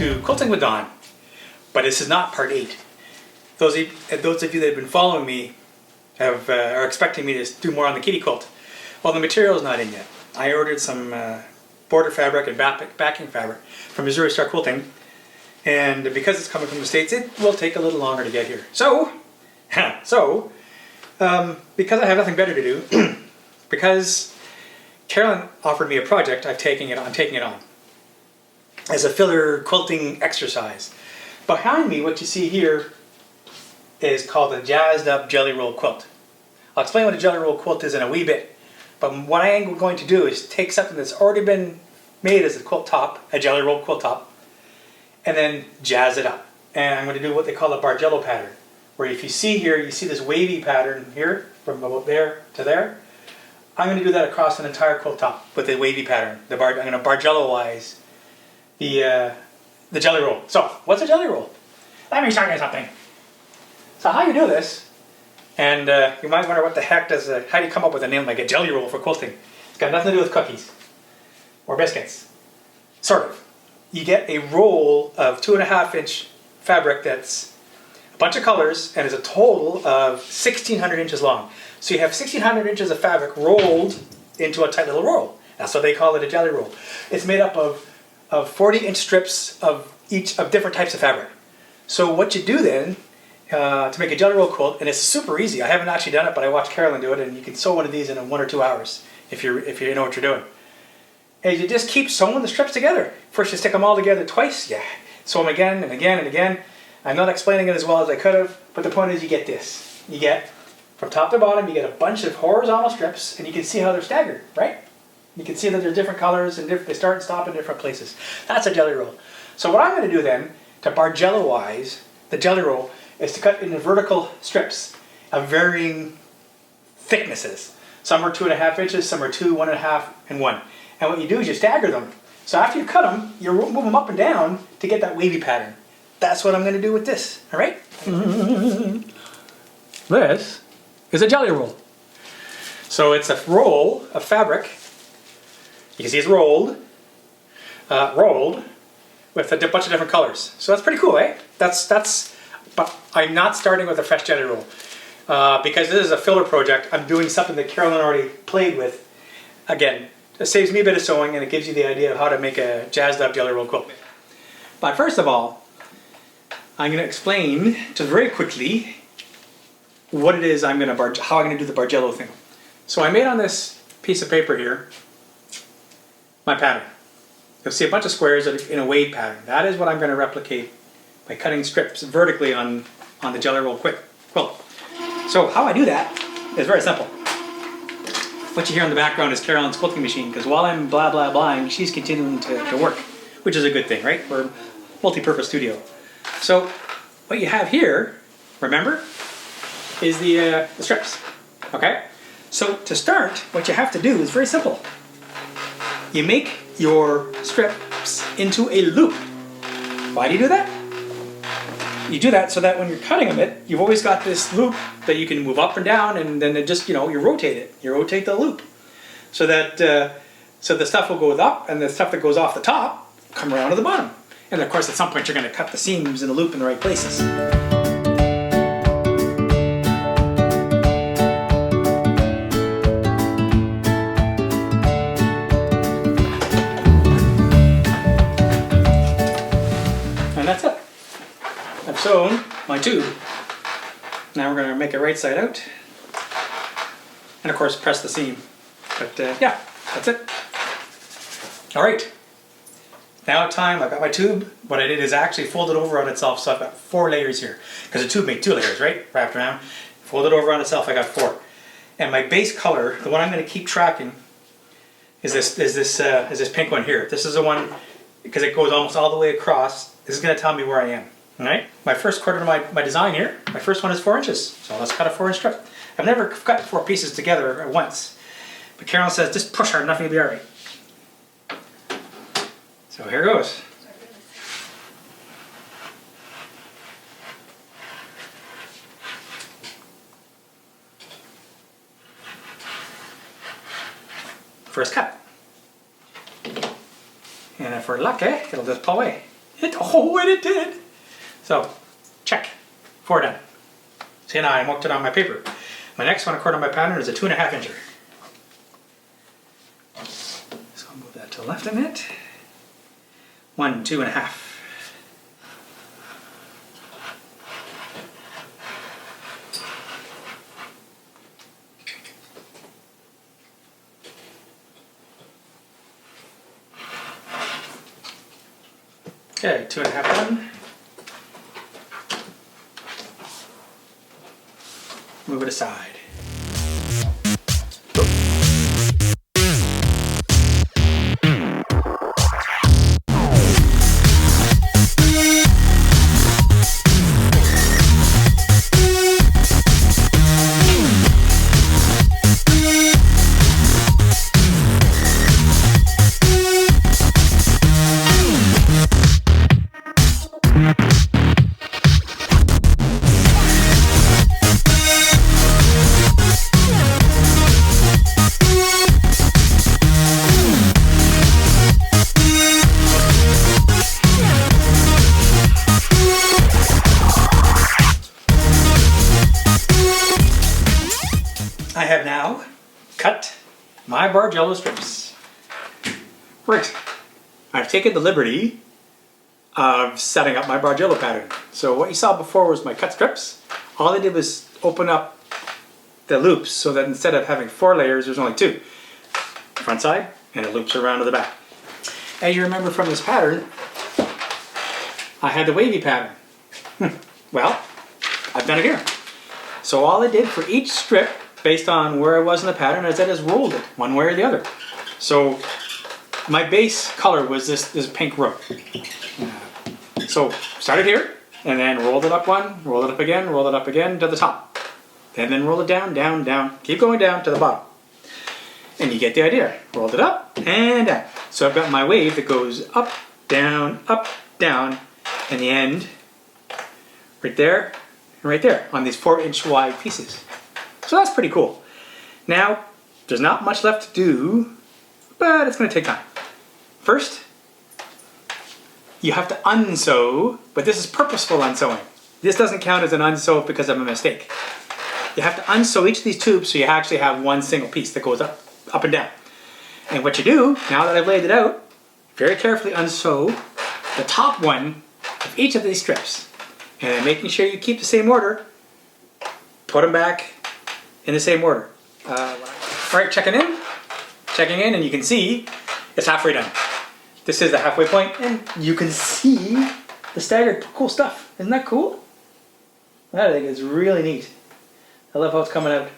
to Quilting with Dawn, but this is not part 8. Those of you that have been following me are expecting me to do more on the kitty quilt. Well, the material is not in yet. I ordered some border fabric and backing fabric from Missouri Star Quilting, and because it's coming from the States, it will take a little longer to get here. So, because I have nothing better to do, because Carolyn offered me a project, I'm taking it on as a filler quilting exercise. Behind me, what you see here is called a jazzed up jelly roll quilt. I'll explain what a jelly roll quilt is in a wee bit, but what I am going to do is take something that's already been made as a quilt top, a jelly roll quilt top, and then jazz it up. And I'm going to do what they call a bargello pattern, where if you see here, you see this wavy pattern here, from about there to there. I'm going to do that across an entire quilt top with a wavy pattern. I'm going to bargello-wise the jelly roll. So, what's a jelly roll? Let me show you something. So how you do this, and you might wonder what the heck how do you come up with a name like a jelly roll for quilting? It's got nothing to do with cookies or biscuits. Sort of. You get a roll of 2.5-inch fabric that's a bunch of colors and is a total of 1,600 inches long. So you have 1,600 inches of fabric rolled into a tight little roll. That's what they call it, a jelly roll. It's made up of 40-inch strips of different types of fabric. So what you do then to make a jelly roll quilt, and it's super easy. I haven't actually done it, but I watched Carolyn do it, and you can sew one of these in 1 or 2 hours if you know what you're doing. And you just keep sewing the strips together. First you stick them all together twice, sew them again and again and again. I'm not explaining it as well as I could have, but the point is you get this. You get, from top to bottom, you get a bunch of horizontal strips, and you can see how they're staggered, right? You can see that they're different colors, and they start and stop in different places. That's a jelly roll. So what I'm going to do then, to bargello-wise the jelly roll, is to cut into vertical strips of varying thicknesses. Some are 2.5 inches, some are 2, 1.5, and 1. And what you do is you stagger them. So after you cut them, you move them up and down to get that wavy pattern. That's what I'm going to do with this, all right? This is a jelly roll. So it's a roll of fabric. You can see it's rolled with a bunch of different colors. So that's pretty cool, eh? But I'm not starting with a fresh jelly roll. Because this is a filler project, I'm doing something that Carolyn already played with. Again, it saves me a bit of sewing, and it gives you the idea of how to make a jazzed up jelly roll quilt. But first of all, I'm going to explain just very quickly what it is how I'm going to do the bargello thing. So I made on this piece of paper here my pattern. You'll see a bunch of squares in a wave pattern. That is what I'm going to replicate by cutting strips vertically on the jelly roll quilt. So how I do that is very simple. What you hear in the background is Carolyn's quilting machine, because while I'm blah blah blahing, she's continuing to work, which is a good thing, right? We're a multi-purpose studio. So what you have here, remember, is the strips, okay? So to start, what you have to do is very simple. You make your strips into a loop. Why do you do that? You do that so that when you're cutting them, you've always got this loop that you can move up and down, and then it just, you rotate it. You rotate the loop so that so the stuff will go up, and the stuff that goes off the top come around to the bottom. And of course, at some point, you're going to cut the seams in the loop in the right places. And that's it. I've sewn my tube. Now we're going to make it right side out. And of course press the seam. But yeah, that's it. Alright. Now time, I've got my tube. What I did is actually fold it over on itself, so I've got 4 layers here. Because the tube made 2 layers, right? Wrapped around. Fold it over on itself, I got 4. And my base color, the one I'm going to keep tracking, is this pink one here. This is the one, because it goes almost all the way across. This is going to tell me where I am. Alright? My first quarter of my design here, my first one is 4 inches. So let's cut a 4-inch strip. I've never cut 4 pieces together at once. But Carolyn says, just push hard enough and you'll be alright. So here goes. First cut. And if we're lucky, it'll just pull away. And it did. So, check. 4 done. See, now I marked it on my paper. My next one, according to my pattern, is a 2.5 incher. So I'll move that to the left a bit. 1, 2.5. Okay, 2.5 done. Move it aside. I have now cut my Bargello strips. Right, I've taken the liberty of setting up my Bargello pattern. So what you saw before was my cut strips. All I did was open up the loops so that instead of having 4 layers, there's only 2. Front side, and it loops around to the back. As you remember from this pattern, I had the wavy pattern. Well, I've done it here. So all I did for each strip, based on where I was in the pattern, is I just rolled it one way or the other. So my base color was this pink rope. So started here, and then rolled it up one, rolled it up again to the top. And then roll it down, down, down, keep going down to the bottom. And you get the idea. Rolled it up and down. So I've got my wave that goes up, down, and the end right there and right there on these 4-inch wide pieces. So that's pretty cool. Now, there's not much left to do, but it's going to take time. First, you have to unsew, but this is purposeful unsewing. This doesn't count as an unsew because of a mistake. You have to unsew each of these tubes so you actually have one single piece that goes up and down. And what you do, now that I've laid it out, very carefully unsew the top one of each of these strips. And then making sure you keep the same order, put them back in the same order. Alright, checking in, and you can see it's halfway done. This is the halfway point, and you can see the staggered cool stuff. Isn't that cool? I think it's really neat. I love how it's coming out.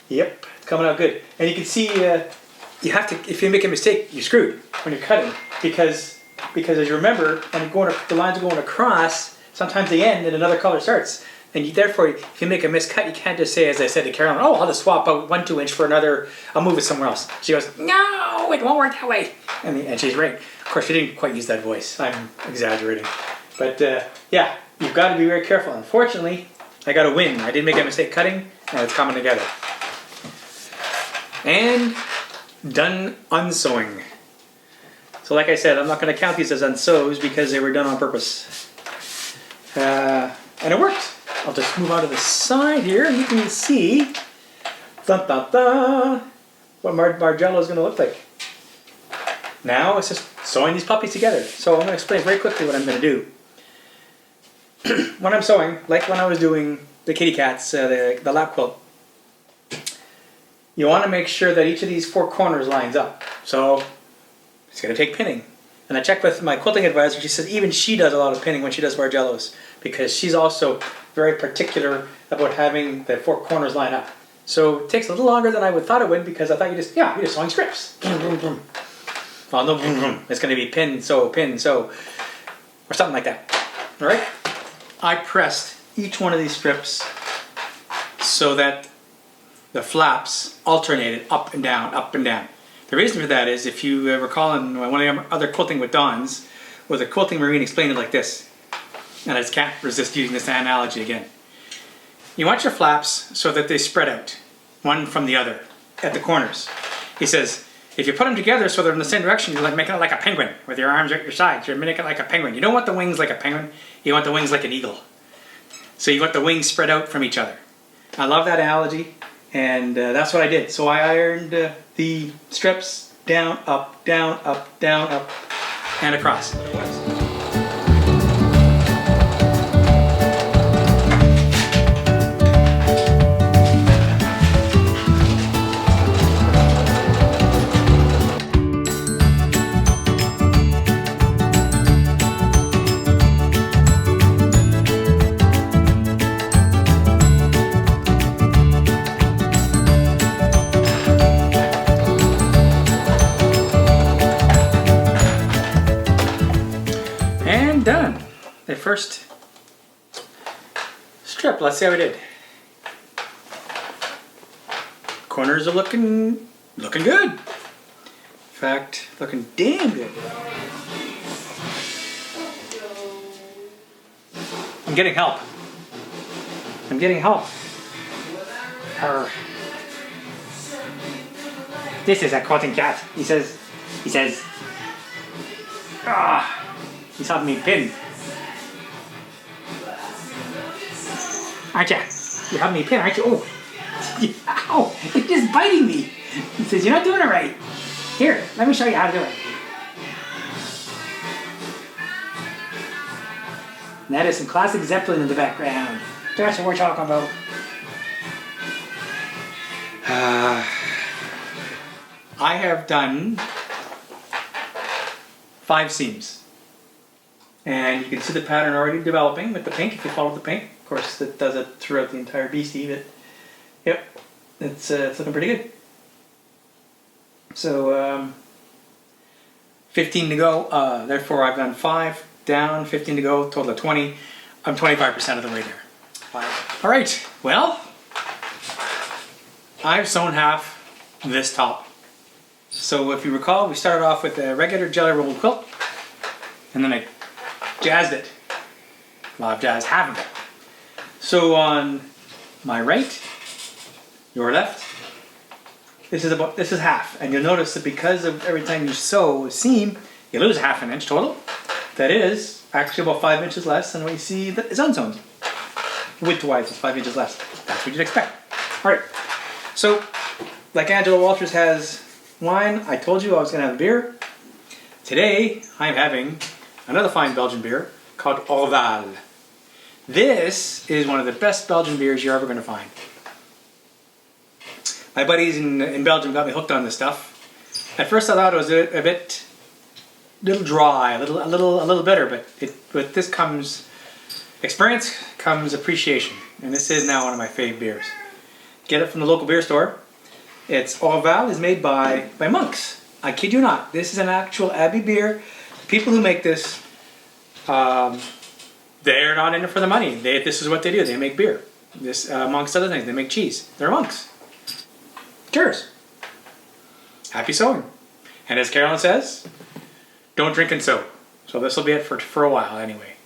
Yep, it's coming out good. And you can see, you have to, if you make a mistake, you're screwed when you're cutting, because as you remember, when the lines are going across, sometimes they end and another color starts. And therefore, if you make a miscut, you can't just say, as I said to Carolyn, oh, I'll just swap out 1 2-inch for another, I'll move it somewhere else. She goes, no, it won't work that way. And she's right. Of course, she didn't quite use that voice. I'm exaggerating. But yeah, you've got to be very careful. Unfortunately, I got a win. I didn't make a mistake cutting, and it's coming together. And done unsewing. So like I said, I'm not going to count these as unsews because they were done on purpose. And it worked. I'll just move out to the side here and you can see what Bargello is going to look like. Now it's just sewing these puppies together. So I'm going to explain very quickly what I'm going to do. When I'm sewing, like when I was doing the kitty cats, the lap quilt, you want to make sure that each of these 4 corners lines up. So it's going to take pinning. And I checked with my quilting advisor. She says even she does a lot of pinning when she does Bargellos, because she's also very particular about having the 4 corners line up. So it takes a little longer than I would thought it would, because I thought you're just sewing strips. Well, no, it's going to be pin, sew, or something like that. All right? I pressed each one of these strips so that the flaps alternated up and down, up and down. The reason for that is, if you recall in one of the other Quilting with Dawn's, was a Quilting Marine explained it like this. And I just can't resist using this analogy again. You want your flaps so that they spread out, one from the other, at the corners. He says, If you put them together so they're in the same direction, you're like making it like a penguin with your arms at your sides. You're making it like a penguin. You don't want the wings like a penguin. You want the wings like an eagle. So you want the wings spread out from each other. I love that analogy, and that's what I did. So I ironed the strips down, up, and across. Done. The first strip. Let's see how we did. Corners are looking good. In fact, looking damn good. I'm getting help. This is a quilting cat. He says, ah. He's helping me pin. Aren't ya? You're helping me pin, aren't you? Oh, ow! It's just biting me. He says, you're not doing it right. Here, let me show you how to do it. And that is some classic Zeppelin in the background. That's what we're talking about. I have done 5 seams. And you can see the pattern already developing with the pink, if you follow the pink. Of course, it does it throughout the entire beastie, but yep, it's looking pretty good. So, 15 to go, therefore I've done 5 down, 15 to go, total of 20. I'm 25% of the way there. All right, well, I've sewn half this top. So if you recall, we started off with a regular jelly rolled quilt, and then I jazzed it. Well, I've jazzed half of it. So on my right, your left, this is half. And you'll notice that because of every time you sew a seam, you lose ½ inch total. That is actually about 5 inches less than what you see that is unsewn. Width-wise, it's 5 inches less. That's what you'd expect. All right. So, like Angela Walters has wine, I told you I was going to have a beer. Today, I'm having another fine Belgian beer called Orval. This is one of the best Belgian beers you're ever going to find. My buddies in Belgium got me hooked on this stuff. At first I thought it was a little dry, a little bitter, but with this comes experience, comes appreciation. And this is now one of my fave beers. Get it from the local beer store. It's Orval is made by monks. I kid you not. This is an actual Abbey beer. The people who make this, they're not in it for the money. This is what they do. They make beer. This, amongst other things, they make cheese. They're monks. Cheers. Happy sewing. And as Carolyn says, don't drink and sew. So this will be it for a while anyway.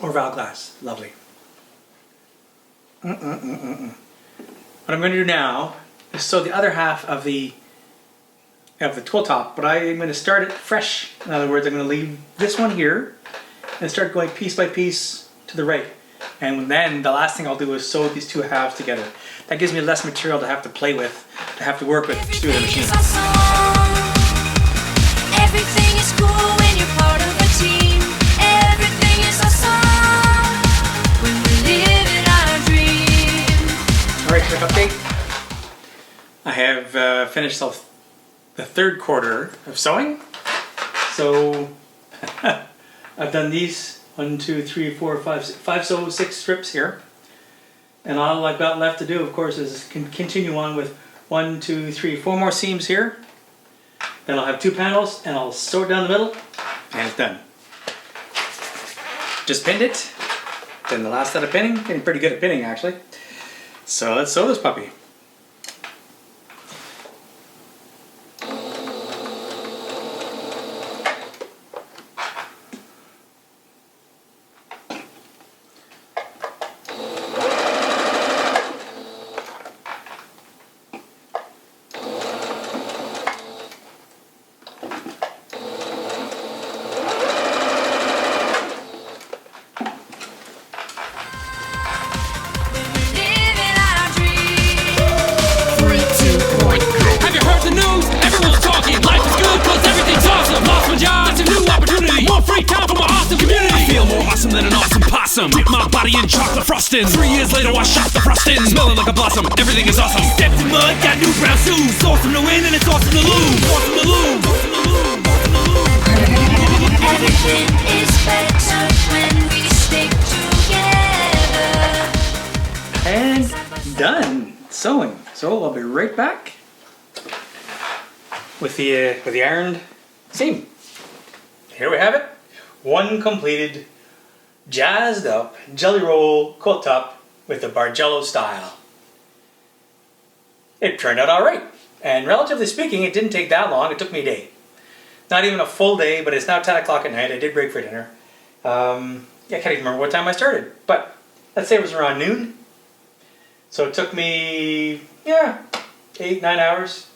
Orval glass. Lovely. What I'm going to do now is sew the other half of the twill top, but I'm going to start it fresh. In other words, I'm going to leave this one here and start going piece by piece to the right. And then the last thing I'll do is sew these two halves together. That gives me less material to have to play with, to have to work with through the machine. Everything is cool when you're part of a team. Everything is awesome when we live in our dream. Alright, quick update. I have finished the third quarter of sewing. So I've done these 1, 2, 3, 4, 5, 6 strips here. And all I've got left to do, of course, is continue on with 1, 2, 3, 4 more seams here. Then I'll have 2 panels, and I'll sew it down the middle, and it's done. Just pinned it. Then the last set of pinning, getting pretty good at pinning actually. So let's sew this puppy. awesome than an awesome possum. Dip my body in chocolate frosting. 3 years later I shot the frosting. Smelling like a blossom, everything is awesome. Stepped in mud, got new brown shoes. It's awesome to win and it's awesome to lose. Awesome to lose. Everything is better when we stick together. And done sewing. So I'll be right back with the ironed seam. Here we have it. One completed, jazzed up jelly roll quilt top with the Bargello style. It turned out all right. And relatively speaking, it didn't take that long. It took me a day. Not even a full day, but it's now 10 o'clock at night. I did break for dinner. I can't even remember what time I started, but let's say it was around noon. So it took me, 8-9 hours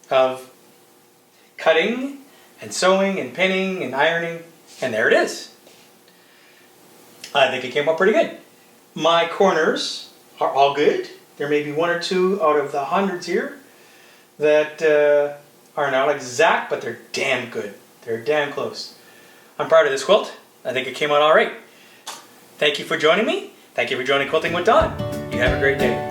of cutting and sewing and pinning and ironing, and there it is. I think it came out pretty good. My corners are all good. There may be one or two out of the hundreds here that are not exact, but they're damn good. They're damn close. I'm proud of this quilt. I think it came out all right. Thank you for joining me. Thank you for joining Quilting with Don. You have a great day.